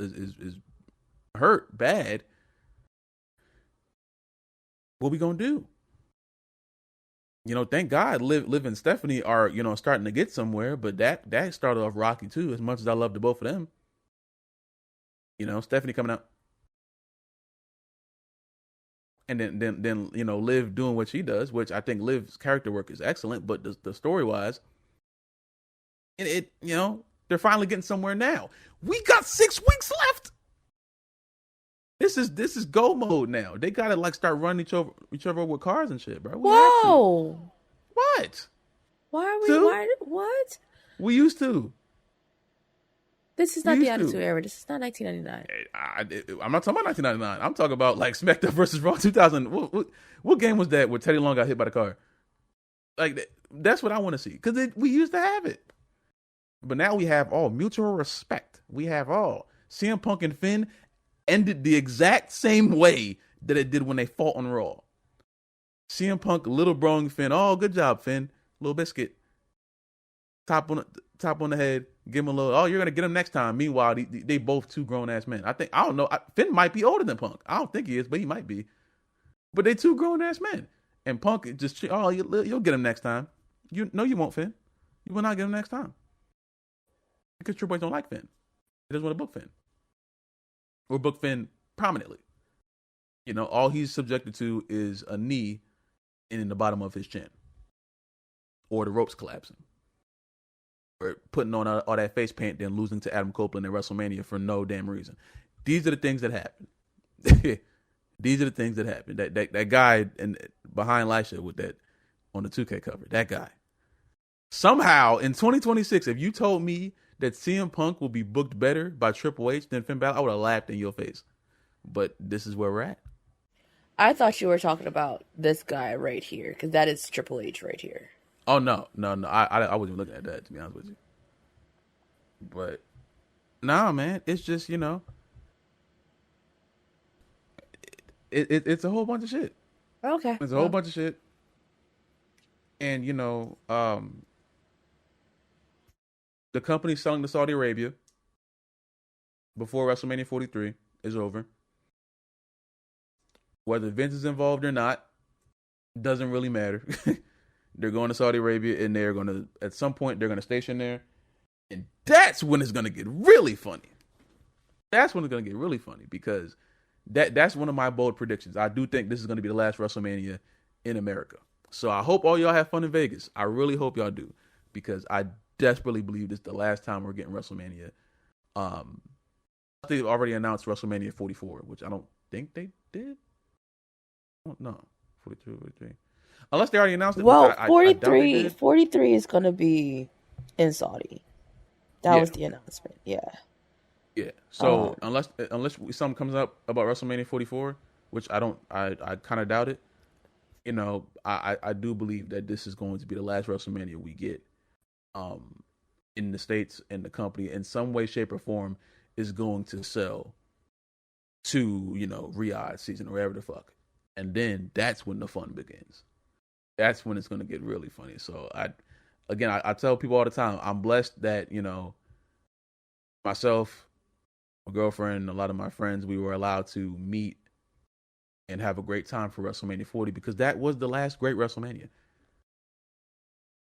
hurt bad. What we gonna do? Thank God Liv and Stephanie are starting to get somewhere, but that started off rocky too. As much as I love the both of them, Stephanie coming out, and then Liv doing what she does, which I think Liv's character work is excellent, but the story wise, they're finally getting somewhere now. We got 6 weeks left. This is go mode now. They gotta start running each other with cars and shit, bro. Whoa! What? Why are we? Why, what? We used to. This is not the Attitude Era. This is not 1999. I'm not talking about 1999. I'm talking about SmackDown versus Raw 2000. What game was that where Teddy Long got hit by the car? That's what I want to see, because we used to have it. But now we have all mutual respect. We have all. CM Punk and Finn ended the exact same way that it did when they fought on Raw. CM Punk, little broing Finn. Oh, good job, Finn. Little biscuit. Top on the head. Give him a little. Oh, you're gonna get him next time. Meanwhile, they both two grown ass men. I don't know. Finn might be older than Punk. I don't think he is, but he might be. But they two grown ass men. And Punk just, oh, you'll get him next time. You won't, Finn. You will not get him next time because Triple H don't like Finn. He doesn't want to book Finn or book Finn prominently. All he's subjected to is a knee in the bottom of his chin, or the ropes collapsing, or putting on all that face paint, then losing to Adam Copeland at WrestleMania for no damn reason. These are the things that happen. These are the things that happen. That guy behind Lysha with that on the 2K cover, that guy. Somehow in 2026, if you told me that CM Punk will be booked better by Triple H than Finn Balor, I would have laughed in your face. But this is where we're at. I thought you were talking about this guy right here, because that is Triple H right here. Oh, no. I wasn't looking at that, to be honest with you. But, nah, man. It's just, it's a whole bunch of shit. Okay. It's a whole bunch of shit. And, the company selling to Saudi Arabia before WrestleMania 43 is over. Whether Vince is involved or not, doesn't really matter. They're going to Saudi Arabia, and they're going to, at some point, they're going to station there. And that's when it's going to get really funny. That's when it's going to get really funny, because that's one of my bold predictions. I do think this is going to be the last WrestleMania in America. So I hope all y'all have fun in Vegas. I really hope y'all do, because I desperately believe this is the last time we're getting WrestleMania. They've already announced WrestleMania 44, which I don't think they did. No, 42, 43. Unless they already announced it. Well, 43 is going to be in Saudi. That was the announcement. Yeah. Yeah. So unless something comes up about WrestleMania 44, which I kind of doubt it. I do believe that this is going to be the last WrestleMania we get in the States, and the company in some way, shape, or form is going to sell to, Riyadh season or wherever the fuck. And then that's when the fun begins. That's when it's going to get really funny. So I tell people all the time, I'm blessed that, myself, my girlfriend, a lot of my friends, we were allowed to meet and have a great time for WrestleMania 40, because that was the last great WrestleMania.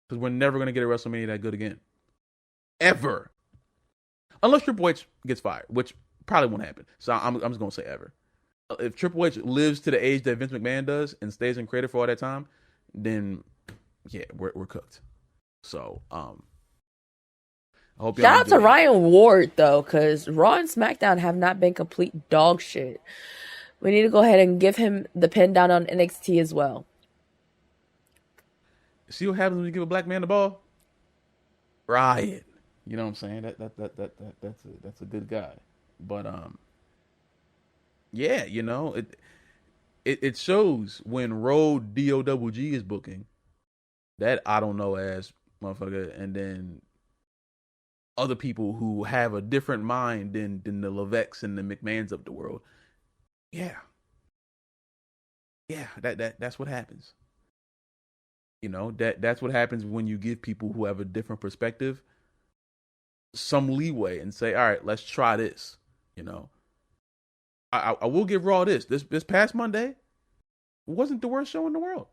Because we're never going to get a WrestleMania that good again. Ever. Unless Triple H gets fired, which probably won't happen. So I'm just going to say ever. If Triple H lives to the age that Vince McMahon does and stays in creative for all that time, then yeah, we're cooked. So I hope y'all shout out to Ryan Ward though, because Raw and SmackDown have not been complete dog shit. We need to go ahead and give him the pin down on NXT as well. See what happens when you give a black man the ball? Riot. You know what I'm saying? That's a good guy. But yeah, it shows when Road DOWG is booking that I don't know ass motherfucker, and then other people who have a different mind than the Levesques and the McMahons of the world. Yeah, that's what happens. That's what happens when you give people who have a different perspective some leeway and say, all right, let's try this. I will give Raw this past Monday wasn't the worst show in the world.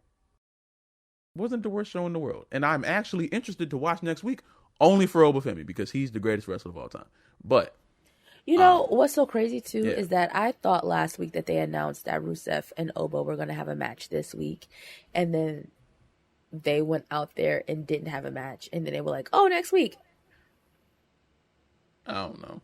And I'm actually interested to watch next week only for Obafemi, because he's the greatest wrestler of all time. But what's so crazy too is that I thought last week that they announced that Rusev and Obo were going to have a match this week, and then they went out there and didn't have a match, and then they were like, "Oh, next week." I don't know.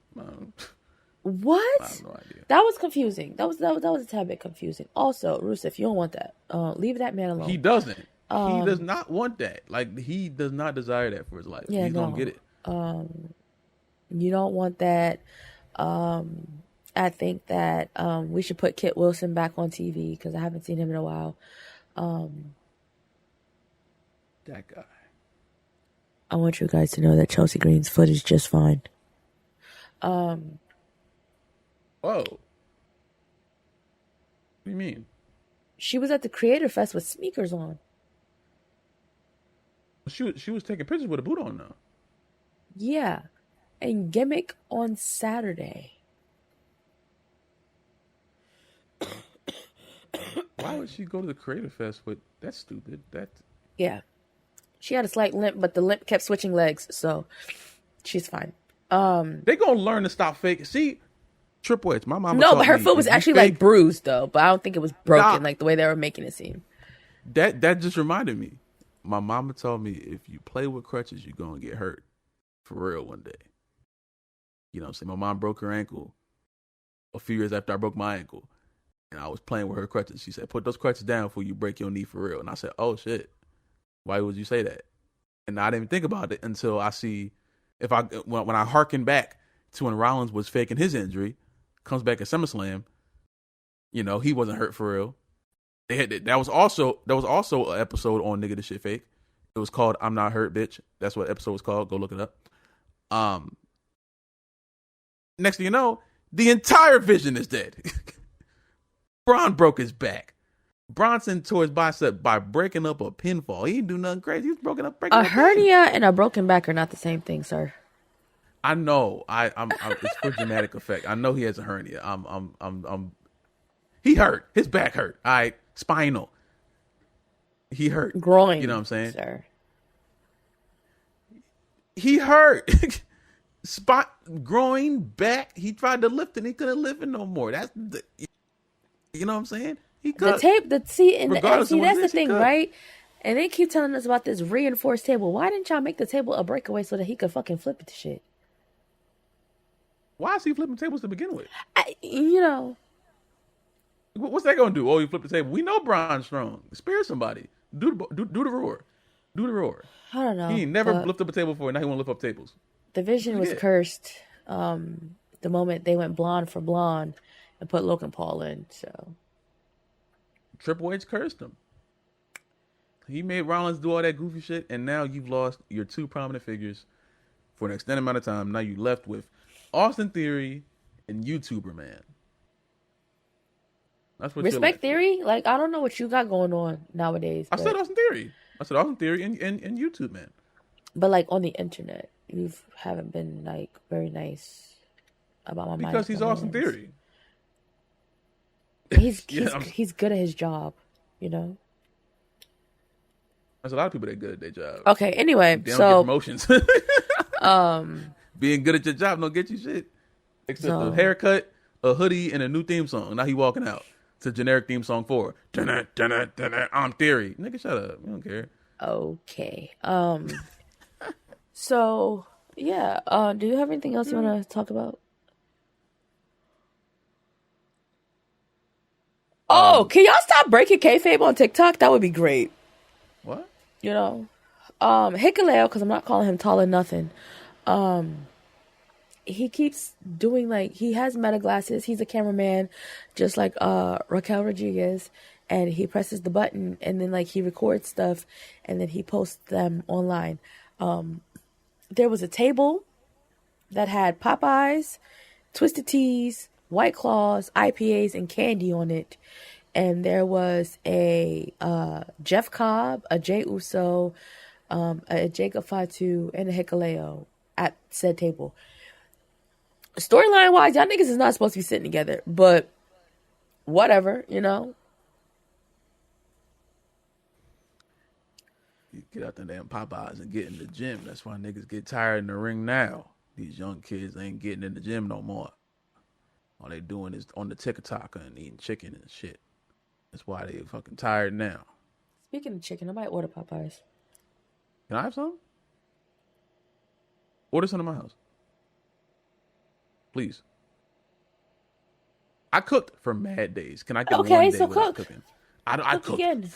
What? I have no idea. That was confusing. That was a tad bit confusing. Also, Rusev, you don't want that. Leave that man alone. He doesn't. He does not want that. Like, he does not desire that for his life. Yeah, He's gonna get it. You don't want that. I think that we should put Kit Wilson back on TV, because I haven't seen him in a while. That guy. I want you guys to know that Chelsea Green's foot is just fine. Whoa. What do you mean? She was at the Creator Fest with sneakers on. She was taking pictures with a boot on now. Yeah. And Gimmick on Saturday. Why would she go to the Creator Fest with? That's stupid. Yeah. She had a slight limp, but the limp kept switching legs, so she's fine. They gonna learn to stop faking. See, Triple H, my mama. No, taught but her me, foot was if you actually fake, like bruised though, but I don't think it was broken Nah. like the way they were making it seem. That just reminded me. My mama told me if you play with crutches, you're gonna get hurt. For real one day. You know what I'm saying? My mom broke her ankle a few years after I broke my ankle. And I was playing with her crutches. She said, put those crutches down before you break your knee for real. And I said, oh shit. Why would you say that? And I didn't even think about it until I see when I harken back to when Rollins was faking his injury, comes back at SummerSlam, you know, he wasn't hurt for real. That was also an episode on Nigga This Shit Fake. It was called I'm Not Hurt, Bitch. That's what the episode was called. Go look it up. Next thing you know, the entire Vision is dead. Braun broke his back. Bronson tore his bicep by breaking up a pinfall. He didn't do nothing crazy. He was breaking up A hernia and a broken back are not the same thing, sir. I know. I'm it's for dramatic effect. I know he has a hernia. He hurt. His back hurt. All right. Spinal. He hurt. Groin. You know what I'm saying? Sir. He hurt. Groin, back. He tried to lift it. He couldn't lift it no more. You know what I'm saying? He could. The tape, that's the thing, could. right? And they keep telling us about this reinforced table. Why didn't y'all make the table a breakaway so that he could fucking flip it to shit? Why is he flipping tables to begin with? You know. What's that gonna do? Oh, you flip the table. We know Braun's strong. Spear somebody. Do the roar. Do the roar. I don't know. He ain't never lifted up a table before. Now he want to lift up tables. The Vision was cursed the moment they went blonde for blonde and put Logan Paul in. So Triple H cursed him. He made Rollins do all that goofy shit, and now you've lost your two prominent figures for an extended amount of time. Now you left with Austin Theory and YouTuber man. That's what Respect Theory? Like, I don't know what you got going on nowadays. I said Austin Theory. and YouTube man. But like on the internet, you haven't been like very nice about my mind. Because he's Austin Theory. He's good at his job, you know. There's a lot of people that are good at their job. Okay, anyway, they don't get promotions. Being good at your job don't get you shit. Except a haircut, a hoodie, and a new theme song. Now he walking out. It's a generic theme song for I'm Theory. Nigga, shut up. We don't care. Okay. So yeah. Do you have anything else you want to talk about? Oh, can y'all stop breaking kayfabe on TikTok? That would be great. What? You know, Hikaleo, because I'm not calling him tall or nothing. He keeps doing like, he has meta glasses. He's a cameraman, just like Raquel Rodriguez, and he presses the button and then like he records stuff and then he posts them online. There was a table that had Popeyes, Twisted Teas, White Claws, IPAs, and candy on it. And there was a Jeff Cobb, a Jey Uso, a Jacob Fatu, and a Hikaleo at said table. Storyline wise, y'all niggas is not supposed to be sitting together, but whatever, you know. You get out the damn Popeyes and get in the gym. That's why niggas get tired in the ring now. These young kids ain't getting in the gym no more. All they doing is on the TikTok and eating chicken and shit. That's why they fucking tired now. Speaking of chicken, I might order Popeyes. Can I have some? Order some to my house. Please. I cooked for mad days. Can I get one day without cooking? I cooked again.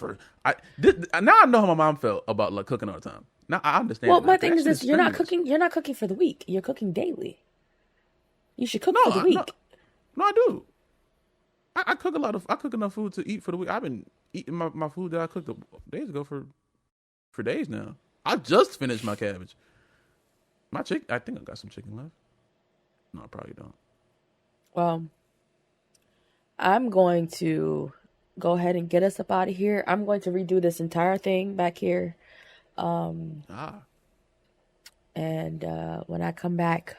Now I know how my mom felt about like cooking all the time. Now I understand. Well, my thing is this: you're not cooking. You're not cooking for the week. You're cooking daily. You should cook for the week. No, I do. I cook I cook enough food to eat for the week. I've been eating my food that I cooked days ago for days now. I just finished my cabbage. My chicken. I think I got some chicken left. No, I probably don't. Well, I'm going to go ahead and get us up out of here. I'm going to redo this entire thing back here. Ah. And when I come back,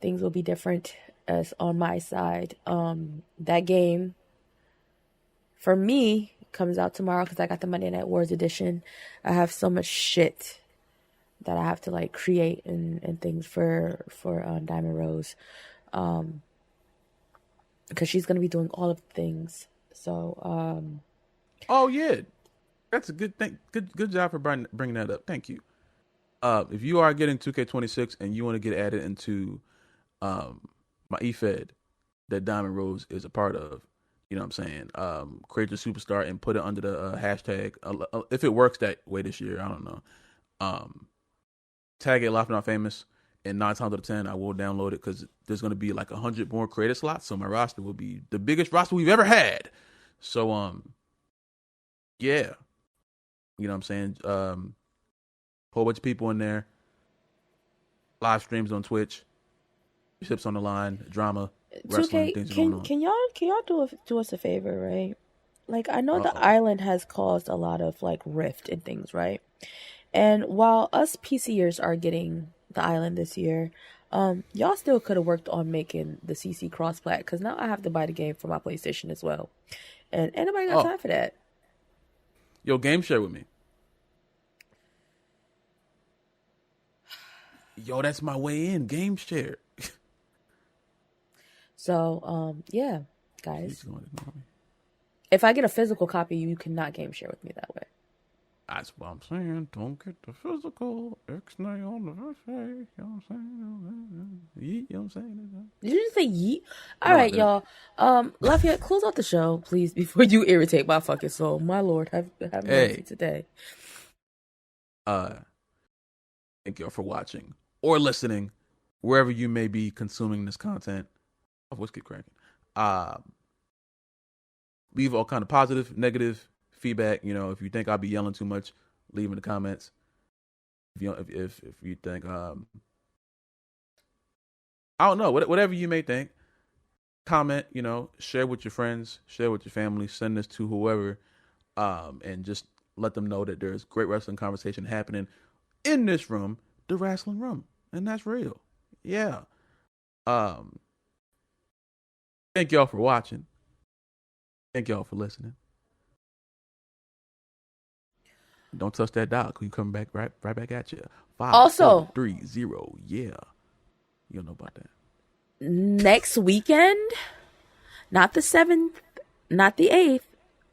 things will be different as on my side. That game for me comes out tomorrow because I got the Monday Night Wars edition. I have so much shit that I have to like create and things for Diamond Rose, because she's gonna be doing all of the things. So Oh yeah, that's a good thing. Good job for bringing that up. Thank you. If you are getting 2K26 and you want to get added into my eFed that Diamond Rose is a part of, you know what I'm saying? Create your superstar and put it under the hashtag. If it works that way this year, I don't know. Tag it Laughing Not Famous, and 9 times out of 10, I will download it because there's going to be like 100 more creator slots. So my roster will be the biggest roster we've ever had. So, yeah. You know what I'm saying? Whole bunch of people in there. Live streams on Twitch. Ships on the line. Drama. Wrestling. 2K, Things going on. can y'all do us a favor, right? Like, I know the Uh-oh. island has caused a lot of like rift and things, right? And while us PCers are getting the island this year, y'all still could have worked on making the CC cross-plat, because now I have to buy the game for my PlayStation as well, and ain't nobody got time for that. Yo, game share with me. Yo, that's my way in. Game share. So, yeah, guys. If I get a physical copy, you cannot game share with me that way. That's what I'm saying. Don't get the physical. X-nay on the birthday. You know what I'm saying? Yeet, you know what I'm saying? Did you just say yeet? All right, y'all. Lafayette, close out the show, please, before you irritate my fucking soul. My lord, have mercy today. Thank y'all for watching or listening, wherever you may be consuming this content. Oh, let's get cracking. Leave all kind of positive, negative feedback. You know, if you think I'll be yelling too much, leave in the comments. If you think I don't know, whatever you may think, comment. You know, share with your friends, share with your family, send this to whoever, and just let them know that there's great wrestling conversation happening in this room, the WRASSLIN Room, and that's real. Yeah. Thank y'all for watching. Thank y'all for listening. Don't touch that dial. We come back right back at you. 5-4-3-0. Yeah. You don't know about that. Next weekend, not the 7th, not the 8th,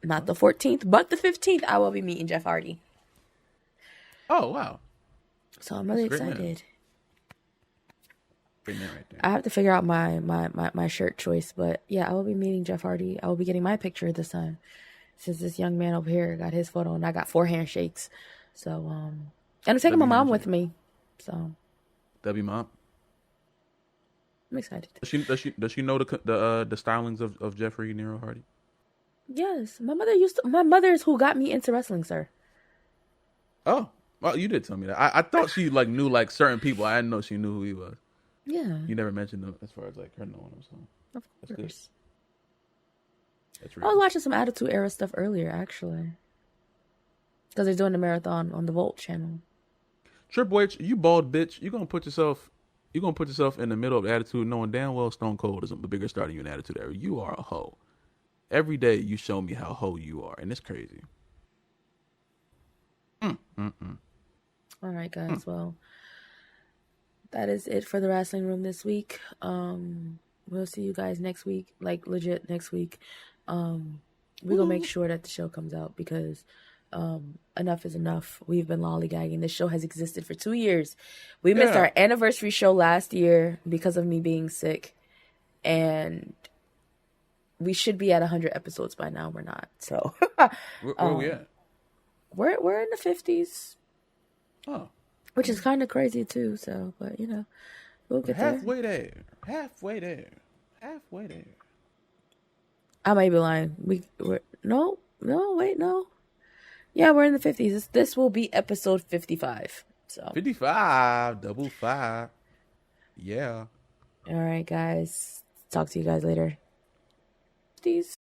not the 14th, but the 15th, I will be meeting Jeff Hardy. Oh, wow. So I'm really excited. Great man right there. I have to figure out my shirt choice, but yeah, I will be meeting Jeff Hardy. I will be getting my picture this time, since this young man over here got his photo and I got 4 handshakes. So, and I'm taking my mom with me. So, W mom. I'm excited. Does she know the stylings of Jeffrey Nero Hardy? Yes, my mother is who got me into wrestling, sir. Oh, well, you did tell me that. I thought she like knew like certain people. I didn't know she knew who he was. Yeah. You never mentioned them as far as like her knowing him. So of course. That's I was watching some Attitude Era stuff earlier, actually, because they're doing the marathon on the Volt channel. Triple H, you bald bitch. You're gonna put yourself in the middle of Attitude, knowing damn well Stone Cold is a bigger star than you in Attitude Era. You are a hoe. Every day you show me how hoe you are, and it's crazy. All right, guys. Well, that is it for the WRASSLIN Room this week. We'll see you guys next week, like legit next week. We're gonna make sure that the show comes out, because enough is enough. We've been lollygagging. This show has existed for 2 years. We missed our anniversary show last year because of me being sick, and we should be at 100 episodes by now. We're not. So where are we at? We're in the 50s. Oh. Which is kind of crazy too, so, but you know, we'll get halfway there. Halfway there. I might be lying. No. Yeah, we're in the 50s. This will be episode 55. So 55, double 5. Yeah. All right, guys. Talk to you guys later. 50s.